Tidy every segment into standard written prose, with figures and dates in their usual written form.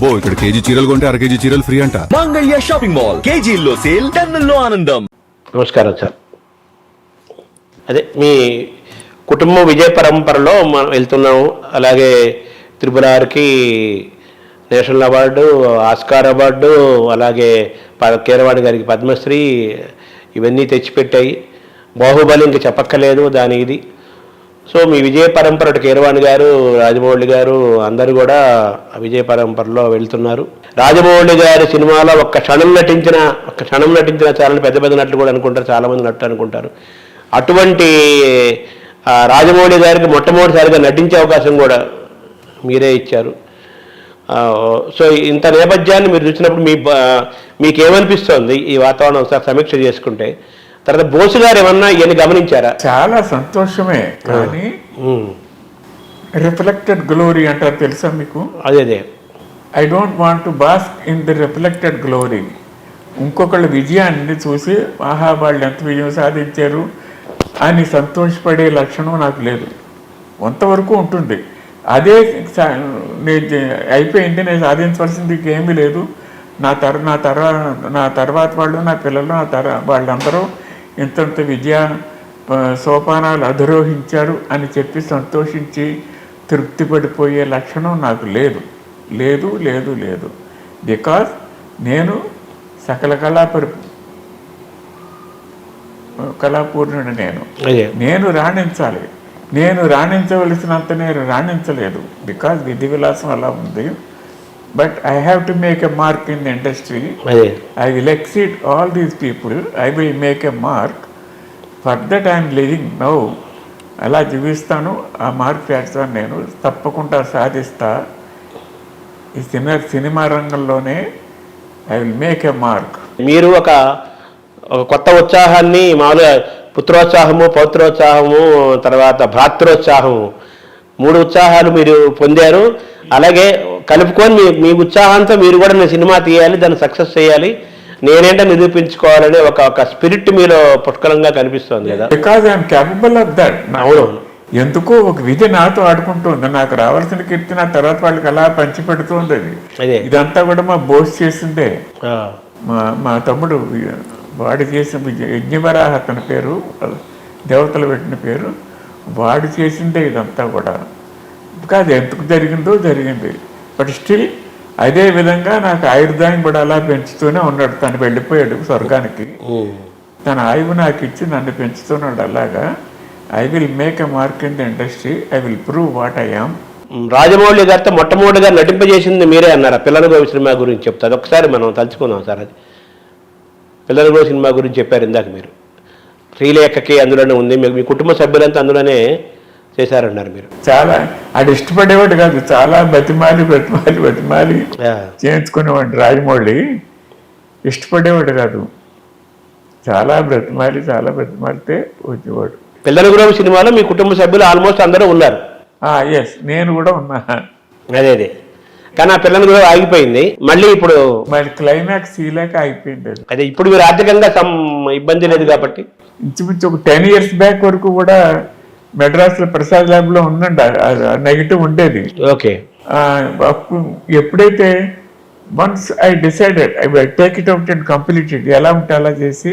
అబ్బో ఇక్కడ కేజీ చీరలు కొంటే అర కేజీ చీరలు ఫ్రీ అంట. మంగళ్య షాపింగ్ మాల్, కేజీల్లో సేల్, టన్నుల్లో ఆనందం. నమస్కారం సార్. అదే మీ కుటుంబ విజయ పరంపరలో మనం వెళ్తున్నాము. అలాగే త్రిపురార్కి నేషనల్ అవార్డు, ఆస్కార్ అవార్డు, అలాగే కీరవాణి గారికి పద్మశ్రీ, ఇవన్నీ తెచ్చిపెట్టాయి. బాహుబలి ఇంక చెప్పక్కర్లేదు దాని ఇది. సో మీ విజయ పరంపర కీరవాణి గారు, రాజమౌళి గారు అందరూ కూడా విజయ పరంపరలో వెళ్తున్నారు. రాజమౌళి గారి సినిమాలో ఒక్క క్షణం నటించిన చాలా పెద్ద పెద్ద నటులు కూడా అనుకుంటారు, చాలామంది నటులు అనుకుంటారు. అటువంటి రాజమౌళి గారికి మొట్టమొదటిసారిగా నటించే అవకాశం కూడా మీరే ఇచ్చారు. సో ఇంత నేపథ్యాన్ని మీరు చూసినప్పుడు మీకేమనిపిస్తోంది ఈ వాతావరణం ఒకసారి సమీక్ష చేసుకుంటే? తర్వాత బోసు గారు ఏమన్నా ఇవన్నీ గమనించారా? చాలా సంతోషమే, కానీ రిఫ్లెక్టెడ్ గ్లోరీ అంటారు తెలుసా మీకు? అదే I don't want to bask in the reflected glory. ఇంకొకళ్ళ విజయాన్ని చూసి ఆహా వాళ్ళు ఎంత విజయం సాధించారు అని సంతోషపడే లక్షణం నాకు లేదు. కొంతవరకు ఉంటుంది, అదే అయిపోయింది, నేను సాధించవలసింది ఏమీ లేదు. నా తర్వాత వాళ్ళు, నా పిల్లలు, వాళ్ళందరూ ఇంతంత విద్యా సోపానాలు అధిరోహించారు అని చెప్పి సంతోషించి తృప్తి పడిపోయే లక్షణం నాకు లేదు లేదు లేదు లేదు బికాజ్ నేను సకల కళాపూర్ణుడు. నేను రాణించాలి. నేను రాణించవలసినంత నేను రాణించలేదు బికాజ్ విధి విలాసం అలా ఉంది. But I have to make a mark in the industry. I will exceed all these people. I will make a mark. For that I am living now. అలా జీవిస్తాను, ఆ మార్క్ చేస్తాను, నేను తప్పకుండా సాధిస్తా. ఈ సినిమా రంగంలోనే I will make a mark. మీరు ఒక కొత్త ఉత్సాహాన్ని, మామూలుగా పుత్రోత్సాహము, పౌత్రోత్సాహము, తర్వాత భ్రాతృోత్సాహము, 3 ఉత్సాహాలు మీరు పొందారు. అలాగే కలుపుకొని మీ ఉత్సాహంతో మీరు కూడా నేను సినిమా తీయాలి, దాన్ని సక్సెస్ చేయాలి, నేనేంటో నిరూపించుకోవాలనే ఒక స్పిరిట్ మీలో పుష్కలంగా కనిపిస్తుంది కదా. Because I'm capable of that. అవును, ఎందుకో ఒక విధి నాతో ఆడుకుంటుంది. నాకు రావాల్సిన కీర్తి నా తర్వాత వాళ్ళకి అలా పంచిపెడుతుంది. అది ఇదంతా కూడా మా బోస్ చేసిందే. మా తమ్ముడు వాడు చేసిన యజ్ఞవరాహ అతని పేరు, దేవతలు పెట్టిన పేరు, వాడు చేసిందే ఇదంతా కూడా. కాదు ఎందుకు జరిగింది. బట్ స్టిల్ అదే విధంగా నాకు ఆయుర్దాయం కూడా అలా పెంచుతూనే ఉన్నాడు. తను వెళ్ళిపోయాడు స్వర్గానికి, తన ఆయువు నాకు ఇచ్చి నన్ను పెంచుతున్నాడు. అలాగా I will make a mark in the industry. I will prove what I am. Rajamouli గారితో మొట్టమొదటిగా నటింపజేసింది మీరే అన్నారు. పిల్లల గోవి సినిమా గురించి చెప్తారు ఒకసారి మనం తలుచుకుందాం సార్. అది పిల్లల గోవి సినిమా గురించి చెప్పారు ఇందాక మీరు. శ్రీలేఖకి అందులోనే ఉంది, మీ కుటుంబ సభ్యులంతా అందులోనే చేశారన్నారు మీరు. చాలా అది ఇష్టపడేవాడు కాదు, చాలా బతిమాలి చేయించుకునేవాడు. రాజమౌళి ఇష్టపడేవాడు కాదు, చాలా బ్రతిమాలితే వచ్చేవాడు. పిల్లల గురించి సినిమాలో మీ కుటుంబ సభ్యులు ఆల్మోస్ట్ అందరూ ఉన్నారు. ఎస్, నేను కూడా ఉన్నా. అదే కానీ ఆ పిల్లలు కూడా ఆగిపోయింది. మళ్ళీ ఇప్పుడు క్లైమాక్స్ తీయలేక అయిపోయింది. అదే ఇప్పుడు మీరు ఆర్థికంగా ఇబ్బంది లేదు కాబట్టి ఇంచుమించు ఒక 10 years బ్యాక్ వరకు కూడా మెడ్రాస్లో ప్రసాద్ ల్యాబ్లో ఉందండి, నెగిటివ్ ఉండేది. ఓకే, ఎప్పుడైతే once I decided I will take it out and complete it, ఎలా ఉంటే అలా చేసి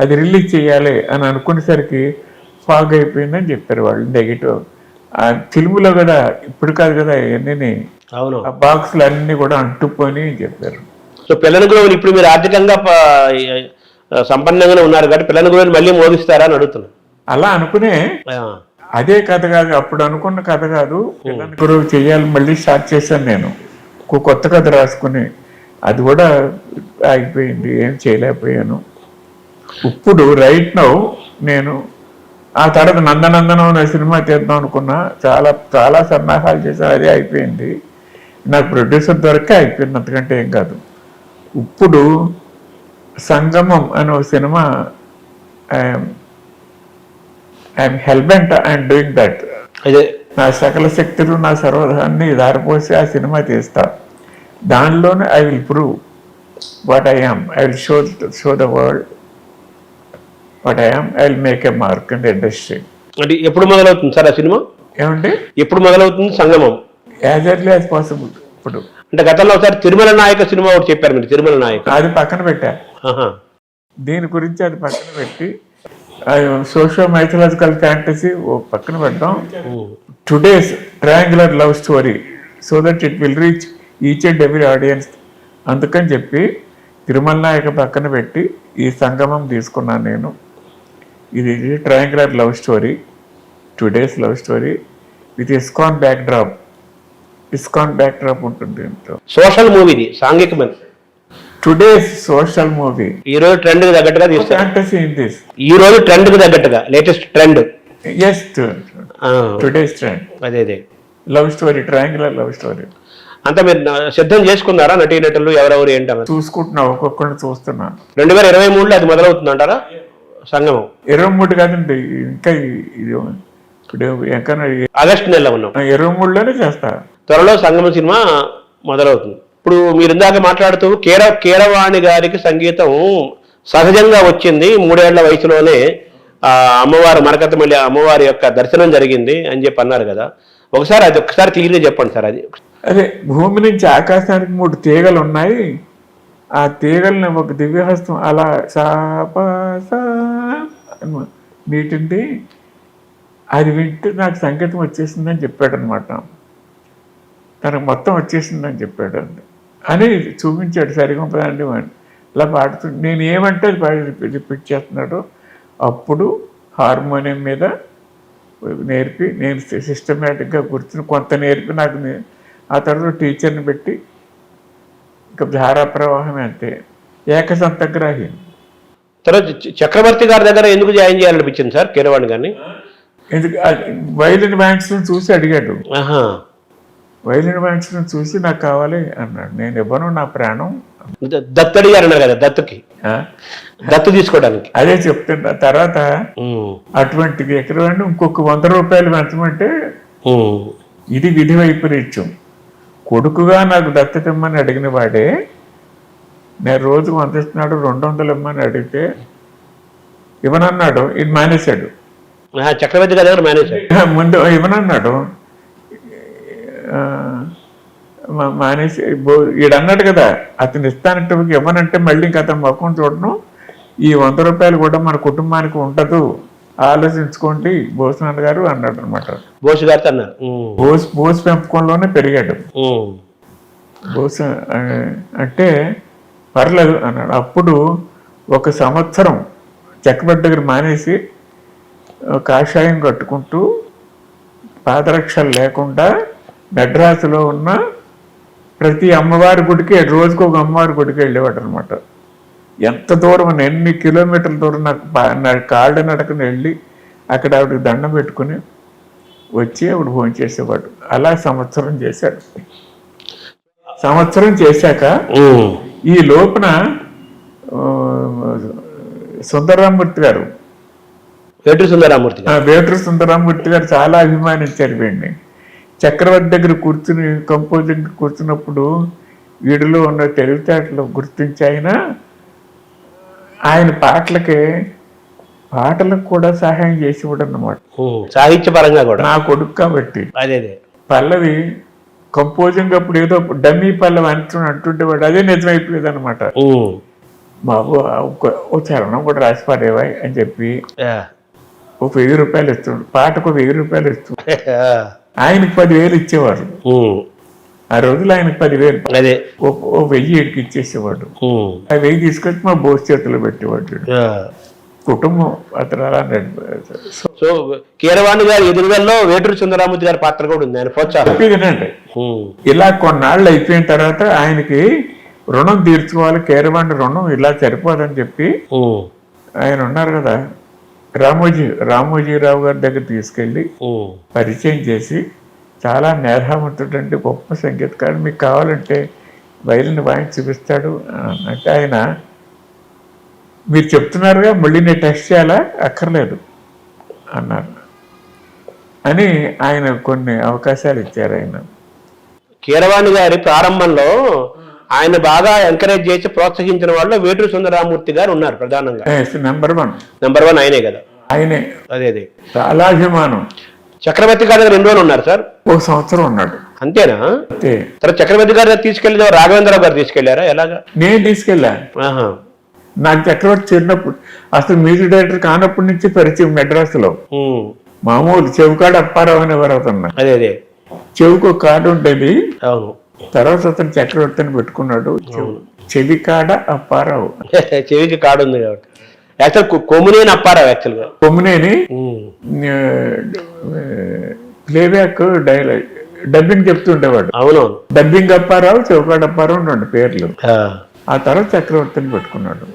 అది రిలీజ్ చేయాలి అని అనుకునేసరికి ఫాగ్ అయిపోయిందని చెప్పారు వాళ్ళు. నెగిటివ్ ఆ ఫిల్మ్లో కూడా ఇప్పుడు కాదు కదా ఇవన్నీ, ఆ బాక్స్లు అన్నీ కూడా అంటుకొని చెప్పారు. సో పిల్లల గురించి ఇప్పుడు మీరు ఆర్థికంగా సంపన్నంగానే ఉన్నారు కాబట్టి పిల్లల గురించి మళ్ళీ మోగిస్తారా అని అడుగుతున్నారు. అలా అనుకునే అదే కథ కాదు, అప్పుడు అనుకున్న కథ కాదు, గురువు చెయ్యాలి మళ్ళీ స్టార్ట్ చేశాను నేను. కొత్త కథ రాసుకుని అది కూడా ఆగిపోయింది, ఏం చేయలేకపోయాను. ఇప్పుడు రైట్ నౌ నేను ఆ తర్వాత నందనందనం అనే సినిమా తీద్దాం అనుకున్నా, చాలా సన్నాహాలు చేశాను, అదే అయిపోయింది. నాకు ప్రొడ్యూసర్ దొరకే అయిపోయింది, అంతకంటే ఏం కాదు. ఇప్పుడు సంగమం అనే ఒక సినిమా I'm hellbent and doing that. నా సకల శక్తులు, నా సర్వధాన్ని దారిపోసి ఆ సినిమా తీస్తా. దానిలోనే I will prove what I am. I will show the world what I am. I will make a mark in the industry. అంటే ఎప్పుడు మొదలవుతుంది సార్ ఆ సినిమా? ఏమంటే ఎప్పుడు మొదలవుతుంది సంగమం? As early as possible. ఇప్పుడు అంటే గతంలో ఒకసారి తిరుమల నాయక సినిమా ఒకటి చెప్పారు మీరు, తిరుమల నాయక. అది పక్కన పెట్టా. దీని గురించి అది పక్కన పెట్టి సోషియో మైథలాజికల్ ఫ్యాంటసీ ఓ పక్కన పెట్టడం. Today's triangular love story so that it will reach each and every audience. అందుకని చెప్పి తిరుమల నాయక పక్కన పెట్టి ఈ సంగమం తీసుకున్నాను నేను. ఇది triangular love story, today's love story with ISKCON backdrop. ISKCON backdrop ఉంటుంది. సోషల్ మూవీది, సాంఘికమైన టుడేస్ సోషల్ మూవీ. ఈ రోజు ట్రెండ్ కి తగ్గట్టుగా తీస్తారు. Fantasy in this. ఈ రోజు ట్రెండ్ కి తగ్గట్టుగా, latest trend. Yes, today's trend. అదే love story, triangular love story. అంతా మీరు సిద్ధం చేసుకున్నారా? నటీనటులు ఎవరెవరు ఏంటన్నా చూసుకుంటున్నా, ఒక్కొక్కరిని చూస్తున్నా. 2023లో అది మొదలవుతుంది అంటారా సంగమం? 23 కాదండి, ఇంకా ఇది ఇప్పుడు ఎక్కడ ఆగస్టు నెలలో ఉన్నాం. 23లోనే చేస్తా. త్వరలో సంగమం సినిమా మొదలవుతుంది. ఇప్పుడు మీరు ఇందాక మాట్లాడుతూ కీరవాణి గారికి సంగీతం సహజంగా వచ్చింది, 3 ఏళ్ల వయసులోనే అమ్మవారు మరకతమల్లి అమ్మవారి యొక్క దర్శనం జరిగింది అని చెప్పి అన్నారు కదా. ఒకసారి క్లియర్గా చెప్పండి సార్. అదే భూమి నుంచి ఆకాశానికి 3 తీగలు ఉన్నాయి. ఆ తీగల్ని ఒక దివ్యహస్తం అలా మీటింది. అది వింటూ నాకు సంగీతం వచ్చేసిందని చెప్పాడు అనమాట. తనకు మొత్తం వచ్చేసిందని చెప్పాడు అని చూపించాడు. సరిగొంపదండి వాడిని ఇలా పాడుతూ నేను ఏమంటే అది పాడి రిపీట్ చేస్తున్నాడు. అప్పుడు హార్మోనియం మీద నేర్పి నేను సిస్టమేటిక్గా కూర్చుని కొంత నేర్పి నాకు ఆ తర్వాత టీచర్ని పెట్టి ఇంకా ధారా ప్రవాహమే, అంతే. ఏకసంతగ్రాహి. తర్వాత చక్రవర్తి గారి దగ్గర ఎందుకు జాయిన్ చేయాలనిపించింది సార్ కీరవాణి గారిని? ఎందుకు వైలిన్ బ్యాండ్స్ని చూసి అడిగాడు. వైలిన్ బ్యాండ్స్ని చూసి నాకు కావాలి అన్నాడు. నేను ఇవ్వను, నా ప్రాణం. దత్తడి గారు అన్నారు కదా, దత్తు తీసుకోవడానికి. అదే చెప్తున్నా. తర్వాత అటువంటిది ఎక్కడ ఇంకొక 100 రూపాయలు పెంచమంటే ఇది విధి వైపరీత్యం. కొడుకుగా నాకు దత్తత ఇమ్మని అడిగిన వాడే నేను రోజుకు 100 ఇస్తున్నాడు, 200 ఇమ్మని అడిగితే ఇవ్వనన్నాడు. ఇది మానేశాడు. చక్రవర్తి గారి దగ్గర మానేశాడు. ముందు ఇవ్వనన్నాడు, మానేసి ఈడన్నాడు కదా అతను ఇస్తానంటే ఇవ్వనంటే మళ్ళీ ఇంకా అతను మొక్కం చూడను. ఈ 100 రూపాయలు కూడా మన కుటుంబానికి ఉండదు, ఆలోచించుకోండి బోసునాథ్ గారు అన్నాడు అనమాట. బోసు గారితో అన్నారు. బోసు పెంపకంలోనే పెరిగాడు. బోసు అంటే పర్లేదు అన్నాడు. అప్పుడు 1 సంవత్సరం చక్రవర్తి దగ్గర మానేసి కాషాయం కట్టుకుంటూ పాదరక్షలు లేకుండా మెడ్రాసులో ఉన్న ప్రతి అమ్మవారి గుడికి రోజుకు ఒక అమ్మవారి గుడికి వెళ్ళేవాడు అనమాట. ఎంత దూరం, ఎన్ని కిలోమీటర్ల దూరం నాకు కాళ్ళ నడకని వెళ్ళి అక్కడ ఆవిడకి దండం పెట్టుకుని వచ్చి ఆవిడ భోజనం చేసేవాడు. అలా సంవత్సరం చేశాడు. సంవత్సరం చేశాక ఈ లోపున సుందరరామూర్తి గారు, వేటూరు సుందరరామూర్తి గారు చాలా అభిమానించారు వీడిని. చక్రవర్తి దగ్గర కూర్చుని కంపోజింగ్ కూర్చున్నప్పుడు వీడిలో ఉన్న తెలివితేటలు గుర్తించి ఆయన పాటలకు కూడా సహాయం చేసేవాడు అన్నమాట. సాహిత్యపరంగా కూడా నా కొడుకు కాబట్టి. అదే పల్లవి కంపోజింగ్ అప్పుడు ఏదో డమ్మీ పల్లవి అంటుండేవాడు. అదే నిజమైపోయేది అనమాట. బాబు ఓ చరణం కూడా రాసి పాడేవా అని చెప్పి ఒక 1000 రూపాయలు ఇస్తుండు. పాటకు 1000 రూపాయలు ఇస్తుండు. ఆయనకు 10,000 ఇచ్చేవారు. ఆ రోజులు ఆయనకు 10,000, ఓ 1000 ఇచ్చేసేవాడు. ఆ 1000 తీసుకొచ్చి మా బోస్ చేతిలో పెట్టేవాడు. కుటుంబం అతను అలా నడిపారు. సో కీరవాణి గారి ఎదురుగల్లో వేటూరు సుందరరామూర్తి గారి పాత్ర కూడా ఉంది. ఆయన చెప్పేదేనండి. ఇలా కొన్నాళ్ళు అయిపోయిన తర్వాత ఆయనకి రుణం తీర్చుకోవాలి, కీరవాణి రుణం ఇలా సరిపోదని చెప్పి ఆయన ఉన్నారు కదా రామోజీరావు గారి దగ్గర తీసుకెళ్ళి పరిచయం చేసి, చాలా మేధావంతుడండి, గొప్ప సంగీతకారుడు, మీకు కావాలంటే వైలిన్ వాయించి చూపిస్తాడు అంటే ఆయన మీరు చెప్తున్నారుగా మళ్ళీ నేను టెస్ట్ చేయాలా, అక్కర్లేదు అన్నారు అని ఆయన కొన్ని అవకాశాలు ఇచ్చారు. ఆయన కీరవాణి గారి ప్రారంభంలో ఆయన బాగా ఎంకరేజ్ చేసి ప్రోత్సహించిన వాళ్ళు వేటూరు సుందరరామూర్తి గారు ఉన్నారు ప్రధానంగా. నెంబర్ 1 ఆయనే కదా. ఆయనే. అదే చాలా అభిమానం. చక్రవర్తి గారి దగ్గర 2 రోజులు ఉన్నారు సార్. 1 సంవత్సరం ఉన్నాడు. అంతేనా? అంతే. తర్వాత చక్రవర్తి గారు తీసుకెళ్ళి రాఘవేంద్రరావు గారు తీసుకెళ్లారా ఎలాగా? నేను తీసుకెళ్ళా. ఆహా. నాకు చక్రవర్తి చిన్నప్పుడు అసలు మ్యూజిక్ డైరెక్టర్ కానప్పటి నుంచి పరిచయం మెడ్రాస్లో. ఉమ్. మామూలు చెవుకాడ అప్పారావు అనేవారు అతను. అదే అదే. చెవుకు ఒక కార్డు ఉండేది. అవును. తర్వాత అతను చక్రవర్తిని పెట్టుకున్నాడు. చెవికాడ అప్పారావు. చెవికి కాడు ఉంది కాబట్టి యాక్చువల్ కొమ్మునేని అప్పారావు యాక్చువల్గా. కొమ్మునేని ప్లేబ్యాక్ డబ్బింగ్ చెప్తుండేవాడు. అవునవును. డబ్బింగ్ అప్పారావు, చెవికాడ అప్పారావు రెండు పేర్లు. ఆ తర్వాత చక్రవర్తిని పెట్టుకున్నాడు.